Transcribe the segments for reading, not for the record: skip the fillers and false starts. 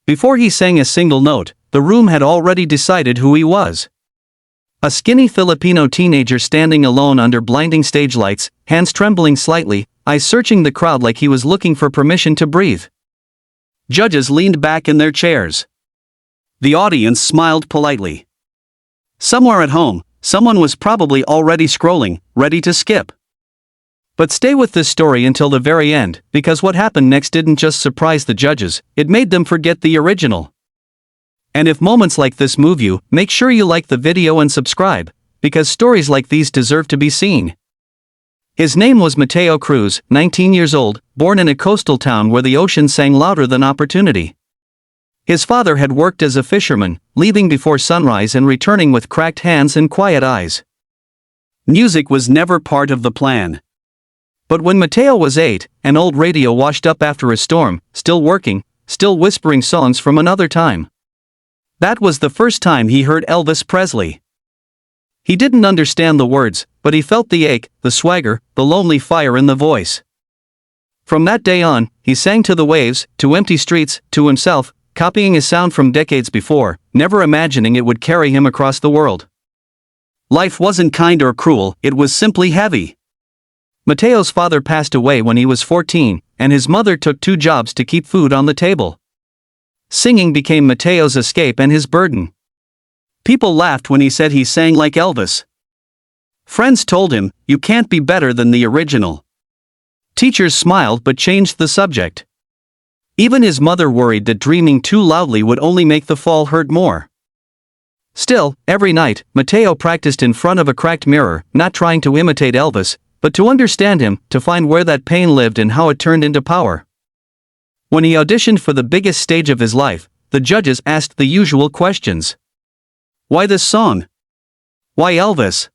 Before he sang a single note, the room had already decided who he was. A skinny Filipino teenager standing alone under blinding stage lights, hands trembling slightly, eyes searching the crowd like he was looking for permission to breathe. Judges leaned back in their chairs. The audience smiled politely. Somewhere at home, someone was probably already scrolling, ready to skip. But stay with this story until the very end, because what happened next didn't just surprise the judges, it made them forget the original. And if moments like this move you, make sure you like the video and subscribe, because stories like these deserve to be seen. His name was Mateo Cruz, 19 years old, born in a coastal town where the ocean sang louder than opportunity. His father had worked as a fisherman, leaving before sunrise and returning with cracked hands and quiet eyes. Music was never part of the plan. But when Mateo was 8, an old radio washed up after a storm, still working, still whispering songs from another time. That was the first time he heard Elvis Presley. He didn't understand the words, but he felt the ache, the swagger, the lonely fire in the voice. From that day on, he sang to the waves, to empty streets, to himself, copying a sound from decades before, never imagining it would carry him across the world. Life wasn't kind or cruel, it was simply heavy. Mateo's father passed away when he was 14, and his mother took 2 jobs to keep food on the table. Singing became Mateo's escape and his burden. People laughed when he said he sang like Elvis. Friends told him, "You can't be better than the original." Teachers smiled but changed the subject. Even his mother worried that dreaming too loudly would only make the fall hurt more. Still, every night, Mateo practiced in front of a cracked mirror, not trying to imitate Elvis, but to understand him, to find where that pain lived and how it turned into power. When he auditioned for the biggest stage of his life, the judges asked the usual questions. Why this song? Why Elvis?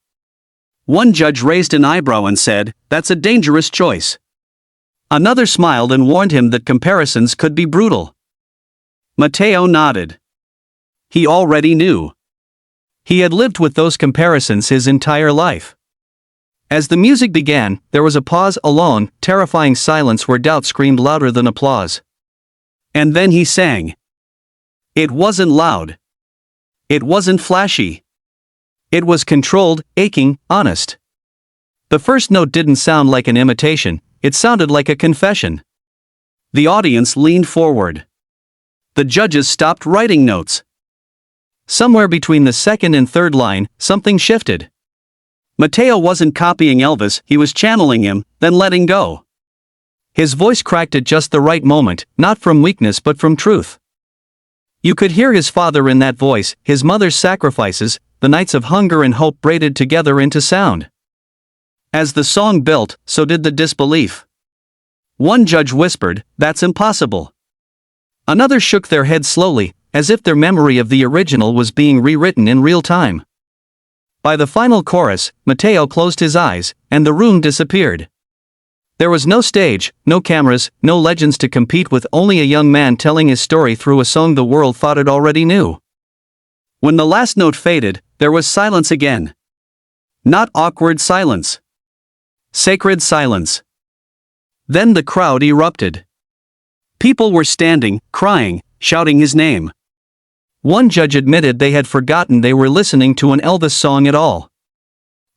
One judge raised an eyebrow and said, "That's a dangerous choice." Another smiled and warned him that comparisons could be brutal. Mateo nodded. He already knew. He had lived with those comparisons his entire life. As the music began, there was a pause, a long, terrifying silence where doubt screamed louder than applause. And then he sang. It wasn't loud. It wasn't flashy. It was controlled, aching, honest. The first note didn't sound like an imitation, it sounded like a confession. The audience leaned forward. The judges stopped writing notes. Somewhere between the second and third line, something shifted. Mateo wasn't copying Elvis, he was channeling him, then letting go. His voice cracked at just the right moment, not from weakness but from truth. You could hear his father in that voice, his mother's sacrifices, the nights of hunger and hope braided together into sound. As the song built, so did the disbelief. One judge whispered, "That's impossible." Another shook their head slowly, as if their memory of the original was being rewritten in real time. By the final chorus, Mateo closed his eyes, and the room disappeared. There was no stage, no cameras, no legends to compete with, only a young man telling his story through a song the world thought it already knew. When the last note faded, there was silence again. Not awkward silence. Sacred silence. Then the crowd erupted. People were standing, crying, shouting his name. One judge admitted they had forgotten they were listening to an Elvis song at all.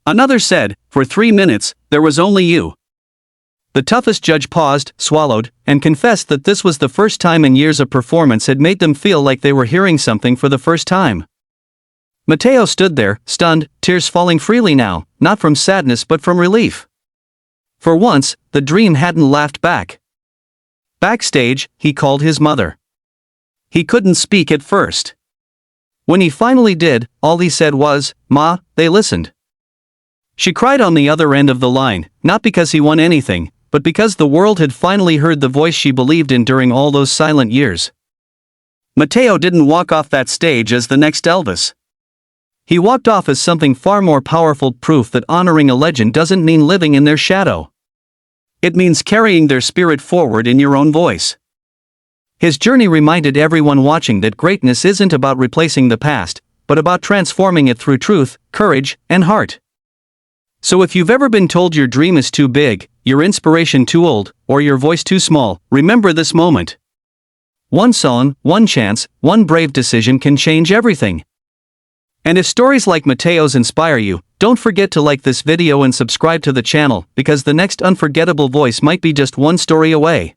Another said, "For 3 minutes, there was only you." The toughest judge paused, swallowed, and confessed that this was the first time in years a performance had made them feel like they were hearing something for the first time. Mateo stood there, stunned, tears falling freely now, not from sadness but from relief. For once, the dream hadn't laughed back. Backstage, he called his mother. He couldn't speak at first. When he finally did, all he said was, "Ma, they listened." She cried on the other end of the line, not because he won anything, but because the world had finally heard the voice she believed in during all those silent years. Mateo didn't walk off that stage as the next Elvis. He walked off as something far more powerful, proof that honoring a legend doesn't mean living in their shadow. It means carrying their spirit forward in your own voice. His journey reminded everyone watching that greatness isn't about replacing the past, but about transforming it through truth, courage, and heart. So if you've ever been told your dream is too big, your inspiration too old, or your voice too small, remember this moment. One song, one chance, one brave decision can change everything. And if stories like Mateo's inspire you, don't forget to like this video and subscribe to the channel, because the next unforgettable voice might be just one story away.